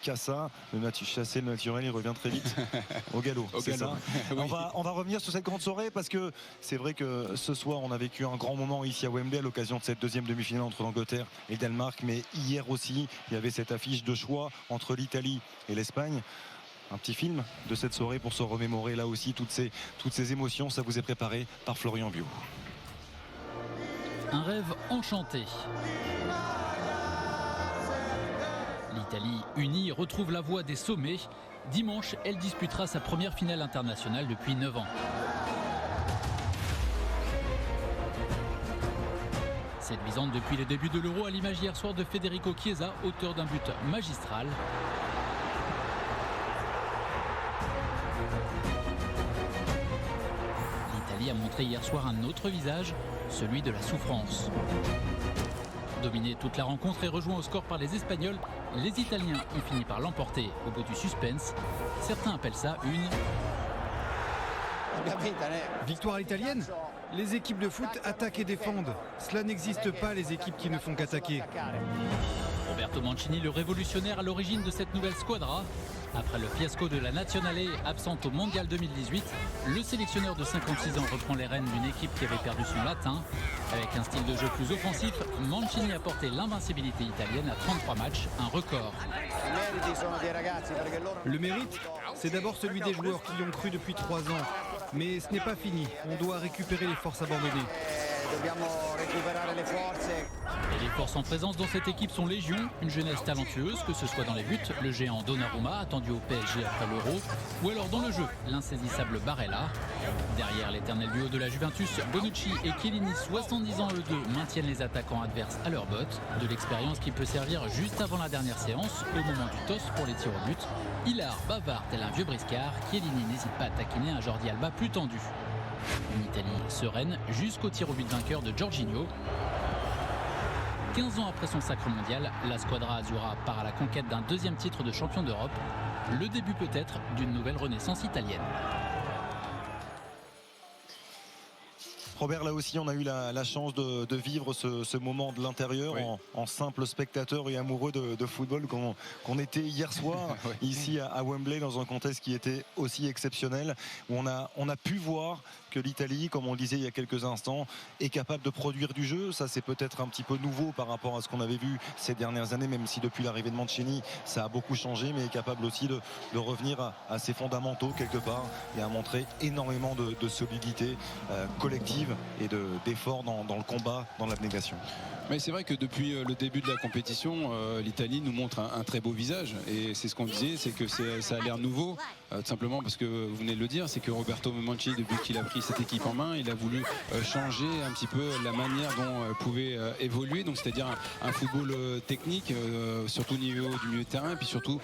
Cassa, chasser le naturel, il revient très vite au galop. C'est ça. Oui. On va revenir sur cette grande soirée parce que c'est vrai que ce soir on a vécu un grand moment ici à Wembley à l'occasion de cette deuxième demi-finale entre l'Angleterre et le Danemark, mais hier aussi il y avait cette affiche de choix entre l'Italie et l'Espagne. Un petit film de cette soirée pour se remémorer là aussi toutes ces émotions. Ça vous est préparé par Florian Bio. Un rêve enchanté. L'Italie unie retrouve la voie des sommets. Dimanche, elle disputera sa première finale internationale depuis 9 ans. Séduisante depuis le début de l'Euro, à l'image hier soir de Federico Chiesa, auteur d'un but magistral. L'Italie a montré hier soir un autre visage, celui de la souffrance. Dominé toute la rencontre et rejoint au score par les Espagnols, les Italiens ont fini par l'emporter au bout du suspense. Certains appellent ça une victoire italienne. Les équipes de foot attaquent et défendent. Cela n'existe pas, les équipes qui ne font qu'attaquer. Roberto Mancini, le révolutionnaire à l'origine de cette nouvelle squadra. Après le fiasco de la Nazionale absente au Mondial 2018, le sélectionneur de 56 ans reprend les rênes d'une équipe qui avait perdu son latin. Avec un style de jeu plus offensif, Mancini a porté l'invincibilité italienne à 33 matchs, un record. Le mérite, c'est d'abord celui des joueurs qui y ont cru depuis 3 ans. Mais ce n'est pas fini, on doit récupérer les forces abandonnées. Et les forces en présence dans cette équipe sont légion, une jeunesse talentueuse, que ce soit dans les buts, le géant Donnarumma, attendu au PSG après l'Euro, ou alors dans le jeu, l'insaisissable Barella. Derrière l'éternel duo de la Juventus, Bonucci et Chiellini, 70 ans eux deux, maintiennent les attaquants adverses à leurs bottes. De l'expérience qui peut servir juste avant la dernière séance, au moment du toss pour les tirs au but. Hilar, bavard tel un vieux briscard, Chiellini n'hésite pas à taquiner un Jordi Alba plus tendu. Une Italie sereine jusqu'au tir au but vainqueur de Jorginho. 15 ans après son sacre mondial, la Squadra Azzurra part à la conquête d'un deuxième titre de champion d'Europe. Le début peut-être d'une nouvelle renaissance italienne. Robert, là aussi on a eu la chance de vivre ce moment de l'intérieur, oui, en simple spectateur et amoureux de football qu'on était hier soir oui, ici à Wembley, dans un contexte qui était aussi exceptionnel, où on a pu voir que l'Italie, comme on le disait il y a quelques instants, est capable de produire du jeu. Ça, c'est peut-être un petit peu nouveau par rapport à ce qu'on avait vu ces dernières années, même si depuis l'arrivée de Mancini ça a beaucoup changé, mais est capable aussi de revenir à ses fondamentaux quelque part et à montrer énormément de solidité collective et d'effort dans le combat, dans l'abnégation. Mais c'est vrai que depuis le début de la compétition, l'Italie nous montre un très beau visage, et c'est ce qu'on disait, c'est que ça a l'air nouveau, tout simplement parce que vous venez de le dire, c'est que Roberto Mancini, depuis qu'il a pris cette équipe en main, il a voulu changer un petit peu la manière dont elle pouvait évoluer, donc c'est-à-dire un football technique, surtout au niveau du milieu de terrain, et puis surtout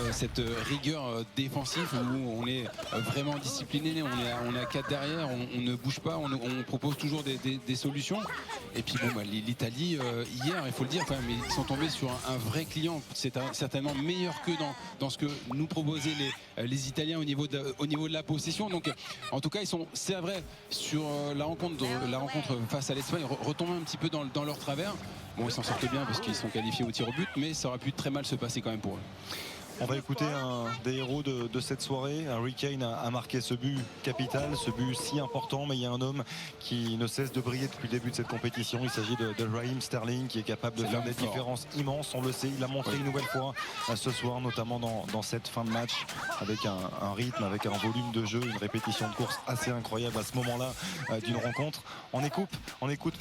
cette rigueur défensive où on est vraiment discipliné, on est à 4 derrière, on ne bouge pas, on propose toujours des solutions. Et puis bon, l'Italie hier, il faut le dire quand même, ils sont tombés sur un vrai client. C'est certainement meilleur que dans ce que nous proposaient les Italiens au niveau de la possession. Donc en tout cas, c'est vrai, sur la rencontre face à l'Espagne, retombent un petit peu dans leur travers. Bon, ils s'en sortent bien parce qu'ils sont qualifiés au tir au but, mais ça aurait pu très mal se passer quand même pour eux. On va écouter un des héros de cette soirée. Harry Kane a marqué ce but capital, ce but si important, mais il y a un homme qui ne cesse de briller depuis le début de cette compétition. Il s'agit de Raheem Sterling, qui est capable de faire des différences immenses, on le sait. Il l'a montré une nouvelle fois ce soir, notamment dans cette fin de match, avec un rythme, avec un volume de jeu, une répétition de course assez incroyable à ce moment-là d'une rencontre. On écoute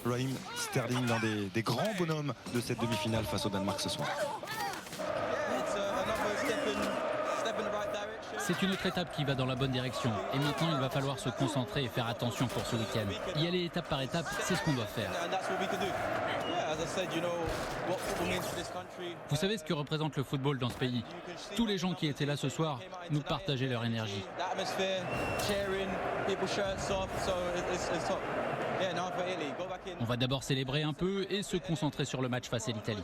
Raheem Sterling, l'un des grands bonhommes de cette demi-finale face au Danemark ce soir. C'est une autre étape qui va dans la bonne direction. Et maintenant, il va falloir se concentrer et faire attention pour ce week-end. Y aller étape par étape, c'est ce qu'on doit faire. Vous savez ce que représente le football dans ce pays. Tous les gens qui étaient là ce soir nous partageaient leur énergie. On va d'abord célébrer un peu et se concentrer sur le match face à l'Italie.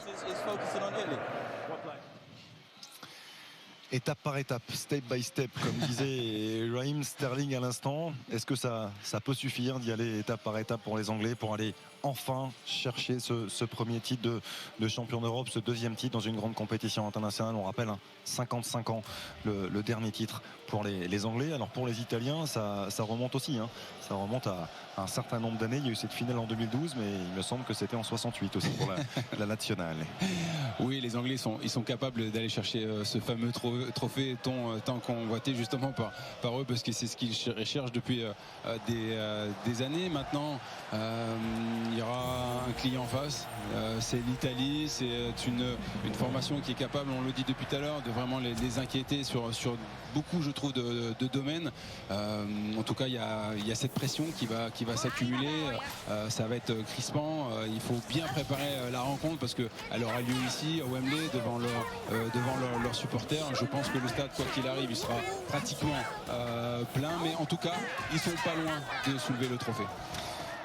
étape par étape, step by step, comme disait Raheem Sterling à l'instant. Est-ce que ça peut suffire d'y aller étape par étape pour les Anglais, pour aller enfin chercher ce premier titre de champion d'Europe, ce deuxième titre dans une grande compétition internationale? On rappelle, 55 ans le dernier titre pour les Anglais. Alors pour les Italiens, ça remonte aussi, ça remonte à un certain nombre d'années. Il y a eu cette finale en 2012, mais il me semble que c'était en 68 aussi pour la nationale. Oui, les Anglais ils sont capables d'aller chercher ce fameux trophée tant convoité justement par eux, parce que c'est ce qu'ils recherchent depuis des années maintenant. Il y aura un client en face, c'est l'Italie, c'est une formation qui est capable, on le dit depuis tout à l'heure, de vraiment les inquiéter sur beaucoup, je trouve, de domaines. En tout cas, il y a cette pression qui va s'accumuler, ça va être crispant, il faut bien préparer la rencontre parce qu'elle aura lieu ici à Wembley devant leurs supporters. Je pense que le stade, quoi qu'il arrive, il sera pratiquement plein, mais en tout cas ils sont pas loin de soulever le trophée.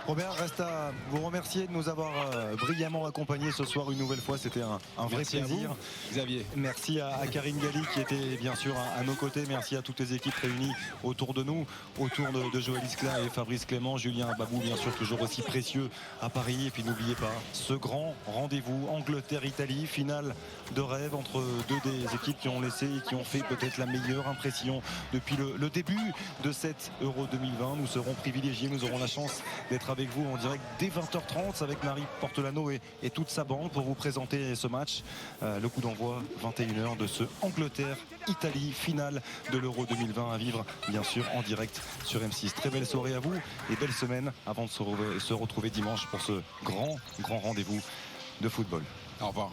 Robert, reste à vous remercier de nous avoir brillamment accompagnés ce soir une nouvelle fois. C'était un vrai Merci plaisir. à vous, Xavier. Merci à Karine Galli qui était bien sûr à nos côtés. Merci à toutes les équipes réunies autour de nous, autour de Joël Iscla et Fabrice Clément, Julien Babou bien sûr, toujours aussi précieux à Paris. Et puis n'oubliez pas ce grand rendez-vous Angleterre-Italie, finale de rêve entre deux des équipes qui ont laissé et qui ont fait peut-être la meilleure impression depuis le début de cette Euro 2020. Nous serons privilégiés, nous aurons la chance d'être avec vous en direct dès 20h30 avec Marie Portelano et toute sa bande pour vous présenter ce match. Le coup d'envoi 21h de ce Angleterre-Italie finale de l'Euro 2020 à vivre bien sûr en direct sur M6. Très belle soirée à vous et belle semaine avant de se retrouver dimanche pour ce grand rendez-vous de football. Au revoir.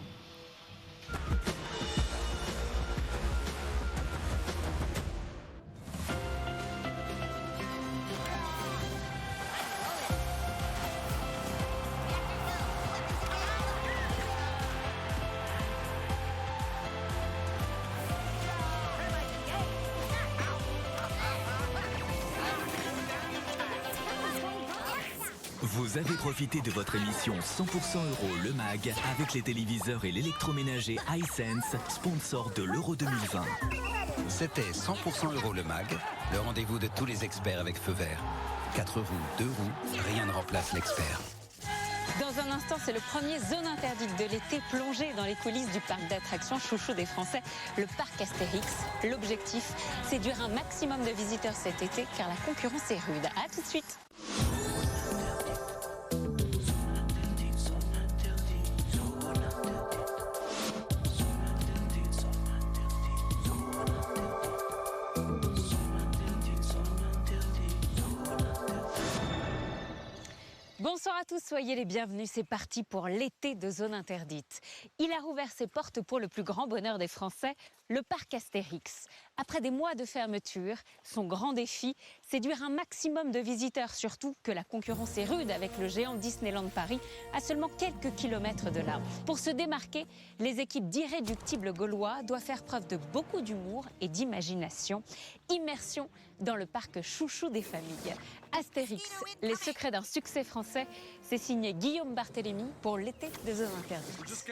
Vous avez profité de votre émission 100% Euro Le Mag avec les téléviseurs et l'électroménager iSense, sponsor de l'Euro 2020. C'était 100% Euro Le Mag, le rendez-vous de tous les experts avec feu vert. 4 roues, 2 roues, rien ne remplace l'expert. Dans un instant, c'est le premier zone interdite de l'été plongé dans les coulisses du parc d'attractions chouchou des Français, le parc Astérix. L'objectif, séduire un maximum de visiteurs cet été car la concurrence est rude. A tout de suite. Bonsoir à tous, soyez les bienvenus. C'est parti pour l'été de Zone Interdite. Il a rouvert ses portes pour le plus grand bonheur des Français, le parc Astérix. Après des mois de fermeture, son grand défi, séduire un maximum de visiteurs, surtout que la concurrence est rude avec le géant Disneyland Paris à seulement quelques kilomètres de là. Pour se démarquer, les équipes d'irréductibles gaulois doivent faire preuve de beaucoup d'humour et d'imagination. Immersion dans le parc chouchou des familles. Astérix, les secrets d'un succès français, c'est signé Guillaume Barthélémy pour l'été de Zone Interdite.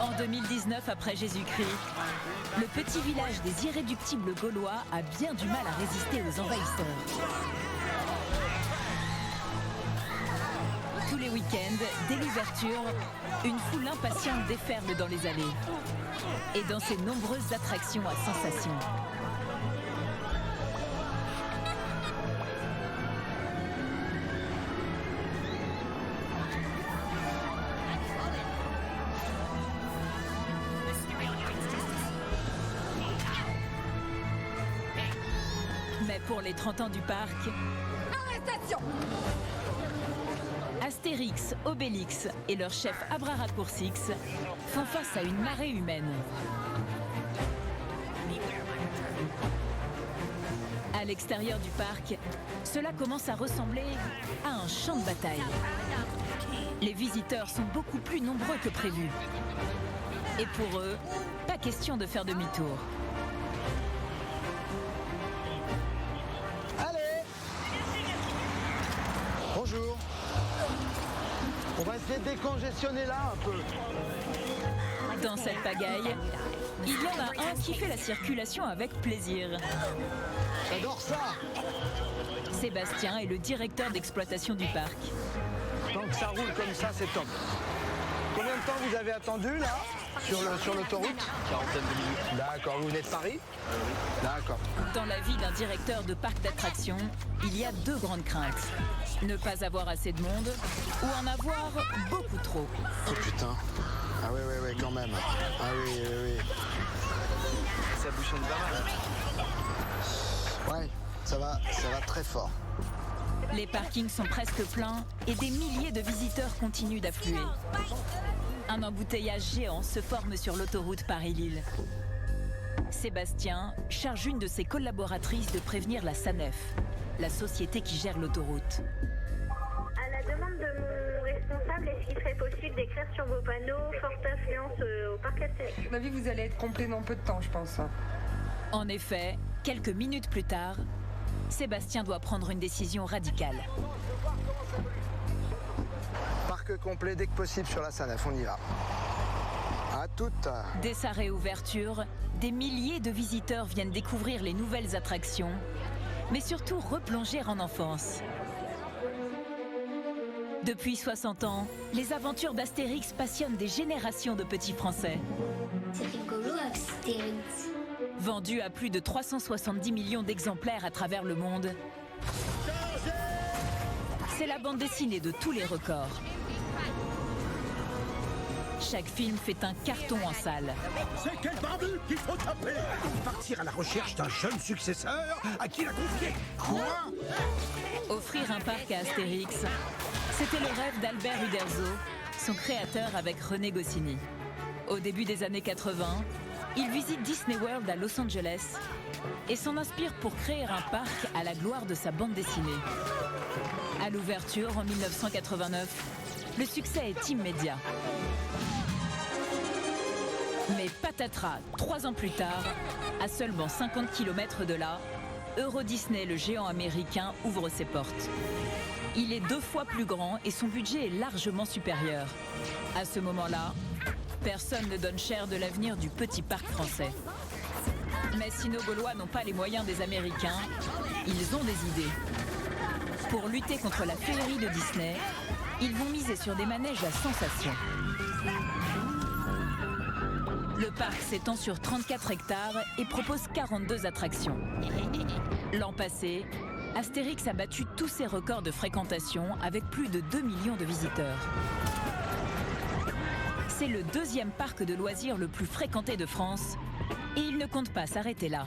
En 2019, après Jésus-Christ, le petit village des irréductibles Gaulois a bien du mal à résister aux envahisseurs. Tous les week-ends, dès l'ouverture, une foule impatiente déferle dans les allées et dans ses nombreuses attractions à sensations. Mais pour les 30 ans du parc, arrestation! Astérix, Obélix et leur chef Abracurcix font face à une marée humaine. À l'extérieur du parc, cela commence à ressembler à un champ de bataille. Les visiteurs sont beaucoup plus nombreux que prévu. Et pour eux, pas question de faire demi-tour. Bonjour. On va essayer de décongestionner là un peu. Dans cette pagaille, il y en a un qui fait la circulation avec plaisir. J'adore ça. Sébastien est le directeur d'exploitation du parc. Tant que ça roule comme ça, c'est top. Combien de temps vous avez attendu là sur l'autoroute? 40 minutes. D'accord, vous venez de Paris? D'accord. Dans la vie d'un directeur de parc d'attractions, il y a deux grandes craintes. Ne pas avoir assez de monde ou en avoir beaucoup trop. Oh putain. Ah ouais, quand même. Ah oui. Ça bouchonne pas mal. Ouais, ça va très fort. Les parkings sont presque pleins et des milliers de visiteurs continuent d'affluer. Un embouteillage géant se forme sur l'autoroute Paris-Lille. Sébastien charge une de ses collaboratrices de prévenir la SANEF, la société qui gère l'autoroute. À la demande de mon responsable, est-ce qu'il serait possible d'écrire sur vos panneaux forte affluence au parc Astérix? À mon avis, vous allez être complet dans peu de temps, je pense. En effet, quelques minutes plus tard, Sébastien doit prendre une décision radicale. Parc complet dès que possible sur la SANEF, on y va. À toutes. Dès sa réouverture, des milliers de visiteurs viennent découvrir les nouvelles attractions, mais surtout replonger en enfance. Depuis 60 ans, les aventures d'Astérix passionnent des générations de petits Français. C'est rigolo, Astérix. Vendu à plus de 370 millions d'exemplaires à travers le monde, c'est la bande dessinée de tous les records. Chaque film fait un carton en salle. C'est quel barbu qu'il faut taper pour partir à la recherche d'un jeune successeur à qui la confier. Quoi? Offrir un parc à Astérix, c'était le rêve d'Albert Uderzo, son créateur avec René Goscinny. Au début des années 80, il visite Disney World à Los Angeles et s'en inspire pour créer un parc à la gloire de sa bande dessinée. À l'ouverture en 1989, le succès est immédiat. Mais patatras, 3 ans plus tard, à seulement 50 km de là, Euro Disney, le géant américain, ouvre ses portes. Il est 2 fois plus grand et son budget est largement supérieur. À ce moment-là, personne ne donne cher de l'avenir du petit parc français. Mais si nos Gaulois n'ont pas les moyens des Américains, ils ont des idées. Pour lutter contre la féerie de Disney, ils vont miser sur des manèges à sensation. Le parc s'étend sur 34 hectares et propose 42 attractions. L'an passé, Astérix a battu tous ses records de fréquentation avec plus de 2 millions de visiteurs. C'est le 2e parc de loisirs le plus fréquenté de France et il ne compte pas s'arrêter là.